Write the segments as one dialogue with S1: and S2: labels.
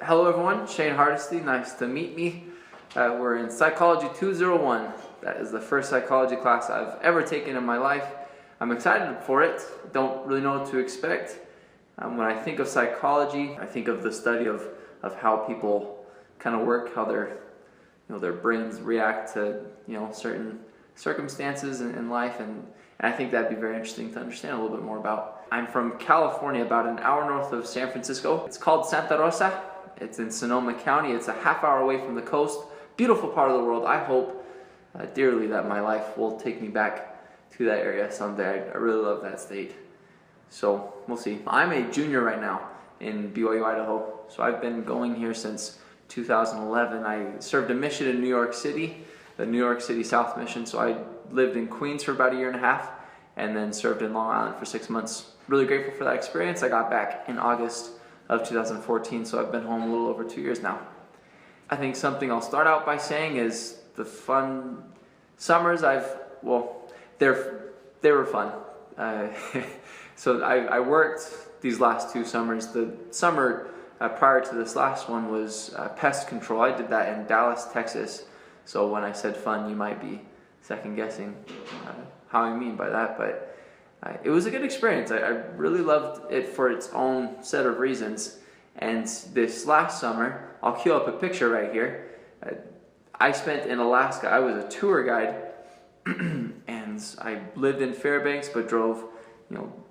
S1: Hello everyone, Shane Hardisty, nice to meet me. We're in Psychology 201. That is the first psychology class I've ever taken in my life. I'm excited for it, don't really know what to expect. When I think of psychology, I think of the study of how people kind of work, how their brains react to certain circumstances in life, and I think that'd be very interesting to understand a little bit more about. I'm from California, about an hour north of San Francisco. It's called Santa Rosa. It's in Sonoma County. It's a half-hour away from the coast. Beautiful part of the world. I hope dearly that my life will take me back to that area someday. I really love that state. So we'll see. I'm a junior right now in BYU, Idaho. So I've been going here since 2011. I served a mission in New York City, the New York City South Mission. So I lived in Queens for about a year and a half and then served in Long Island for 6 months. Really grateful for that experience. I got back in August of 2014, so I've been home a little over 2 years now. I think something I'll start out by saying is the fun summers they were fun. So I worked these last 2 summers. The summer prior to this last one was pest control. I did that in Dallas, Texas. So when I said fun, you might be second guessing how I mean by that, but it was a good experience. I really loved it for its own set of reasons. And this last summer, I'll cue up a picture right here. I spent in Alaska. I was a tour guide, and I lived in Fairbanks, but drove,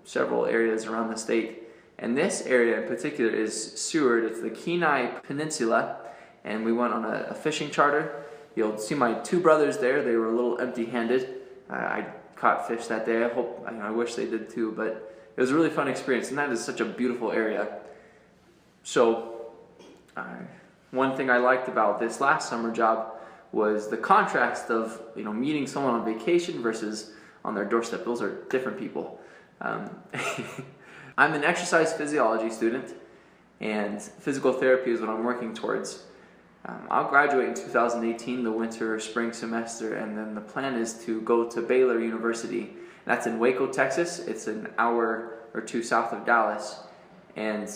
S1: several areas around the state. And this area in particular is Seward. It's the Kenai Peninsula, and we went on a fishing charter. You'll see my 2 brothers there. They were a little empty-handed. I caught fish that day. I wish they did too, but it was a really fun experience, and that is such a beautiful area. So one thing I liked about this last summer job was the contrast of meeting someone on vacation versus on their doorstep. Those are different people. I'm an exercise physiology student, and physical therapy is what I'm working towards. I'll graduate in 2018, the winter or spring semester, and then the plan is to go to Baylor University. That's in Waco, Texas. It's an hour or 2 south of Dallas. And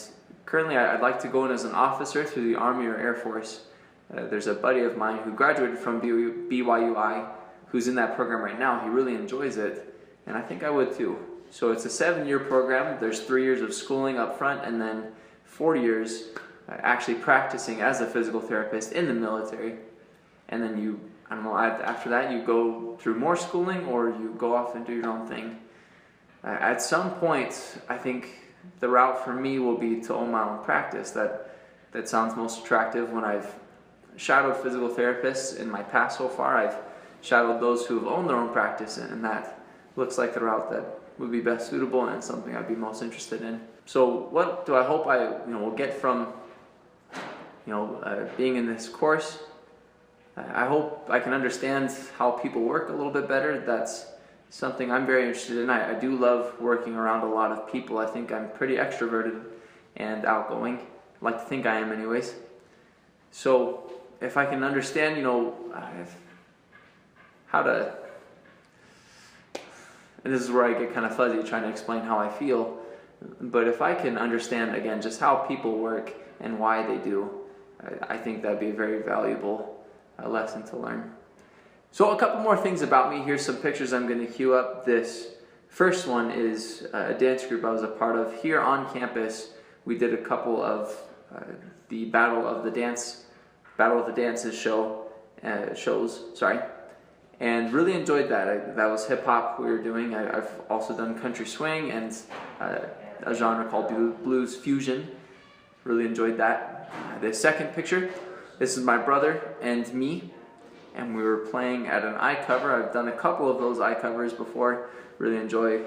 S1: currently I'd like to go in as an officer through the Army or Air Force. There's a buddy of mine who graduated from BYUI who's in that program right now. He really enjoys it, and I think I would too. So it's a 7-year program. There's 3 years of schooling up front and then 4 years actually practicing as a physical therapist in the military. And then after that you go through more schooling or you go off and do your own thing. At some point, I think the route for me will be to own my own practice. That sounds most attractive. When I've shadowed physical therapists in my past so far, I've shadowed those who have owned their own practice, and that looks like the route that would be best suitable and something I'd be most interested in. So what do I hope I will get from being in this course? I hope I can understand how people work a little bit better. That's something I'm very interested in. I do love working around a lot of people. I think I'm pretty extroverted and outgoing. I like to think I am anyways. So if I can understand, how to, and this is where I get kind of fuzzy trying to explain how I feel, but if I can understand, again, just how people work and why they do, I think that'd be a very valuable lesson to learn. So a couple more things about me. Here's some pictures I'm going to cue up. This first one is a dance group I was a part of here on campus. We did a couple of the Battle of the Dances shows, and really enjoyed that. That was hip hop we were doing. I've also done country swing and a genre called blues fusion. Really enjoyed that. The second picture, this is my brother and me, and we were playing at an eye cover. I've done a couple of those eye covers before. Really enjoy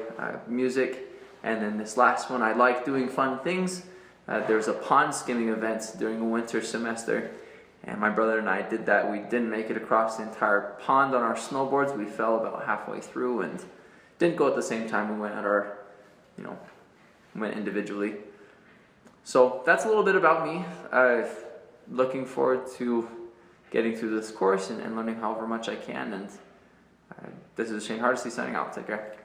S1: music. And then this last one, I like doing fun things. There's a pond skimming event during a winter semester, and my brother and I did that. We didn't make it across the entire pond on our snowboards. We fell about halfway through and didn't go at the same time. We went at our, went individually. So that's a little bit about me. Looking forward to getting through this course and learning however much I can. And this is Shane Hardisty signing out. Take care.